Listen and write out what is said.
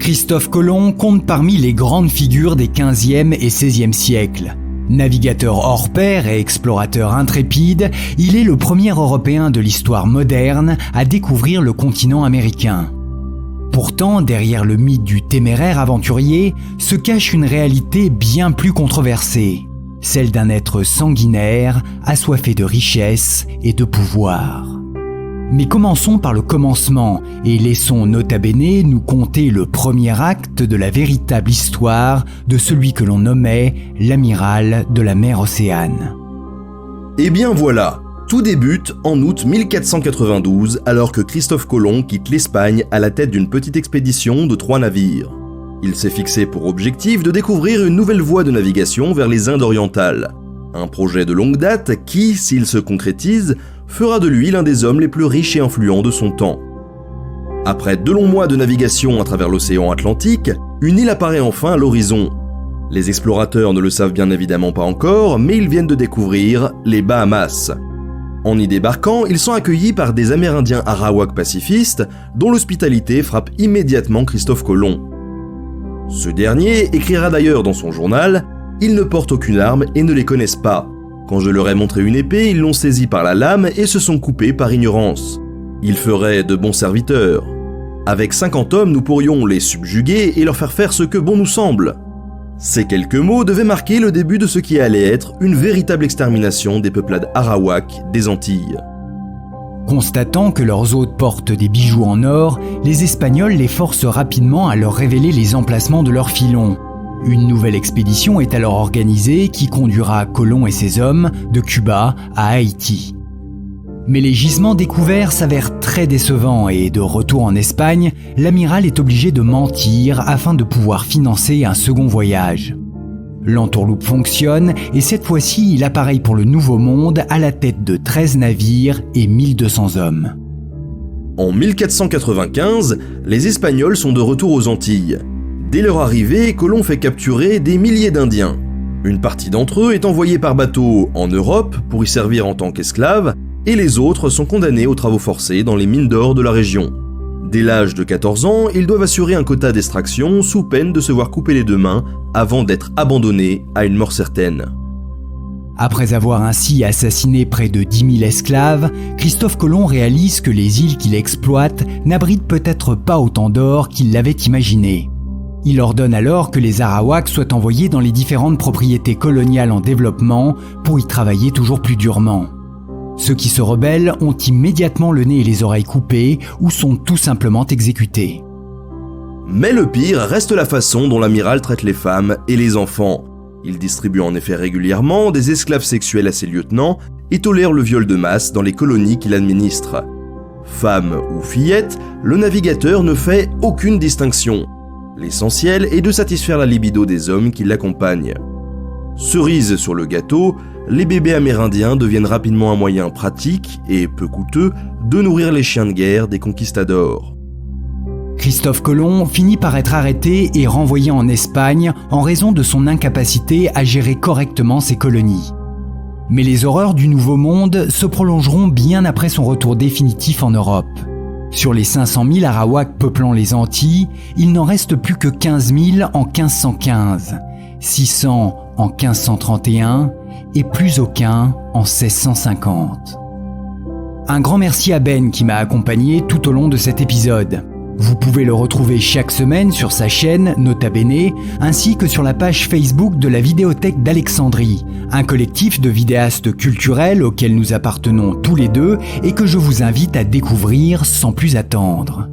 Christophe Colomb compte parmi les grandes figures des 15e et 16e siècles. Navigateur hors pair et explorateur intrépide, il est le premier Européen de l'histoire moderne à découvrir le continent américain. Pourtant, derrière le mythe du téméraire aventurier se cache une réalité bien plus controversée, celle d'un être sanguinaire, assoiffé de richesse et de pouvoir. Mais commençons par le commencement et laissons Nota Bene nous conter le premier acte de la véritable histoire de celui que l'on nommait l'amiral de la mer Océane. Eh bien voilà, tout débute en août 1492 alors que Christophe Colomb quitte l'Espagne à la tête d'une petite expédition de 3 navires. Il s'est fixé pour objectif de découvrir une nouvelle voie de navigation vers les Indes orientales. Un projet de longue date qui, s'il se concrétise, fera de lui l'un des hommes les plus riches et influents de son temps. Après 2 longs mois de navigation à travers l'océan Atlantique, une île apparaît enfin à l'horizon. Les explorateurs ne le savent bien évidemment pas encore, mais ils viennent de découvrir les Bahamas. En y débarquant, ils sont accueillis par des Amérindiens arawaks pacifistes, dont l'hospitalité frappe immédiatement Christophe Colomb. Ce dernier écrira d'ailleurs dans son journal « Ils ne portent aucune arme et ne les connaissent pas. Quand je leur ai montré une épée, ils l'ont saisie par la lame et se sont coupés par ignorance. Ils feraient de bons serviteurs. Avec 50 hommes, nous pourrions les subjuguer et leur faire ce que bon nous semble. » Ces quelques mots devaient marquer le début de ce qui allait être une véritable extermination des peuplades arawaks des Antilles. Constatant que leurs hôtes portent des bijoux en or, les Espagnols les forcent rapidement à leur révéler les emplacements de leurs filons. Une nouvelle expédition est alors organisée qui conduira Colomb et ses hommes de Cuba à Haïti. Mais les gisements découverts s'avèrent très décevants et de retour en Espagne, l'amiral est obligé de mentir afin de pouvoir financer un second voyage. L'entourloupe fonctionne et cette fois-ci il apparaît pour le Nouveau Monde à la tête de 13 navires et 1200 hommes. En 1495, les Espagnols sont de retour aux Antilles. Dès leur arrivée, Colomb fait capturer des milliers d'Indiens. Une partie d'entre eux est envoyée par bateau en Europe pour y servir en tant qu'esclaves, et les autres sont condamnés aux travaux forcés dans les mines d'or de la région. Dès l'âge de 14 ans, ils doivent assurer un quota d'extraction sous peine de se voir couper les 2 mains avant d'être abandonnés à une mort certaine. Après avoir ainsi assassiné près de 10 000 esclaves, Christophe Colomb réalise que les îles qu'il exploite n'abritent peut-être pas autant d'or qu'il l'avait imaginé. Il ordonne alors que les Arawaks soient envoyés dans les différentes propriétés coloniales en développement pour y travailler toujours plus durement. Ceux qui se rebellent ont immédiatement le nez et les oreilles coupés ou sont tout simplement exécutés. Mais le pire reste la façon dont l'amiral traite les femmes et les enfants. Il distribue en effet régulièrement des esclaves sexuels à ses lieutenants et tolère le viol de masse dans les colonies qu'il administre. Femme ou fillette, le navigateur ne fait aucune distinction. L'essentiel est de satisfaire la libido des hommes qui l'accompagnent. Cerise sur le gâteau, les bébés amérindiens deviennent rapidement un moyen pratique et peu coûteux de nourrir les chiens de guerre des conquistadors. Christophe Colomb finit par être arrêté et renvoyé en Espagne en raison de son incapacité à gérer correctement ses colonies. Mais les horreurs du Nouveau Monde se prolongeront bien après son retour définitif en Europe. Sur les 500 000 Arawaks peuplant les Antilles, il n'en reste plus que 15 000 en 1515, 600 en 1531 et plus aucun en 1650. Un grand merci à Ben qui m'a accompagné tout au long de cet épisode. Vous pouvez le retrouver chaque semaine sur sa chaîne Nota Bene, ainsi que sur la page Facebook de la Vidéothèque d'Alexandrie, un collectif de vidéastes culturels auquel nous appartenons tous les deux et que je vous invite à découvrir sans plus attendre.